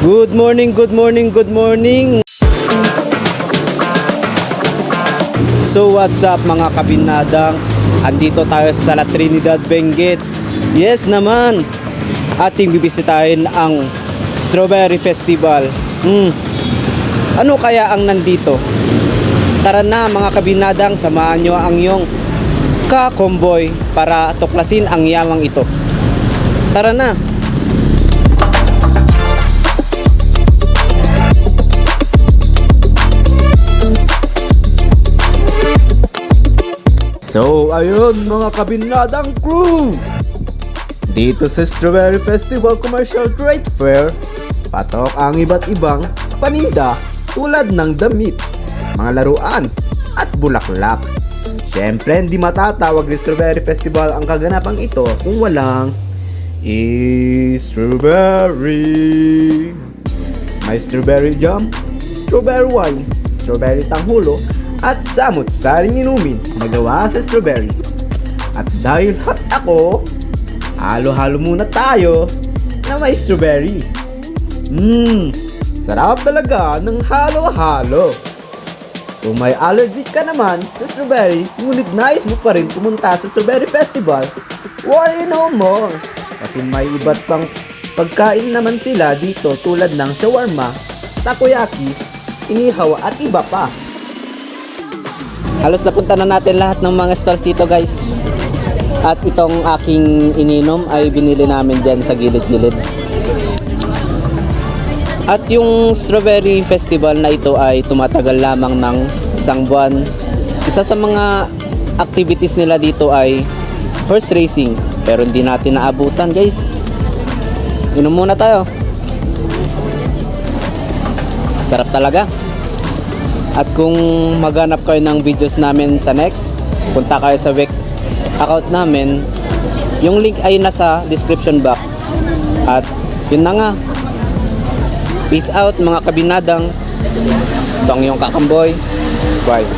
Good morning, good morning, good morning. So what's up mga kabinadang? Andito tayo sa La Trinidad, Benguet. Yes naman, ating bibisitahin ang Strawberry Festival. Ano kaya ang nandito? Tara na mga kabinadang, samahan nyo ang iyong ka-convoy para tuklasin ang yamang ito. Tara na! So, ayun mga kabinadang crew! Dito sa Strawberry Festival Commercial Trade Fair, patok ang iba't ibang paninda tulad ng damit, mga laruan, at bulaklak. Siyempre, hindi matatawag ni Strawberry Festival ang kaganapang ito kung walang strawberry. May strawberry jam, strawberry wine, strawberry tanghulo, at samut-saring inumin na gawa sa strawberry. At dahil hot ako, halo-halo muna tayo na may strawberry. Sarap talaga ng halo-halo. Kung may allergy ka naman sa strawberry, ngunit nais mo pa rin pumunta sa Strawberry Festival, worry no more. Kasi may iba't pang pagkain naman sila dito tulad ng shawarma, takoyaki, inihaw at iba pa. Halos napunta na natin lahat ng mga stalls dito guys. At itong aking ininom ay binili namin dyan sa gilid-gilid. At yung Strawberry Festival na ito ay tumatagal lamang ng isang buwan. Isa sa mga activities nila dito ay horse racing. Pero hindi natin naabutan guys. Inom muna tayo. Sarap talaga. At kung maghanap kayo ng videos namin sa next, punta kayo sa Vex account namin. Yung link ay nasa description box. At yun na nga. Peace out mga kabinadang. Ito ang iyong kakamboy. Bye.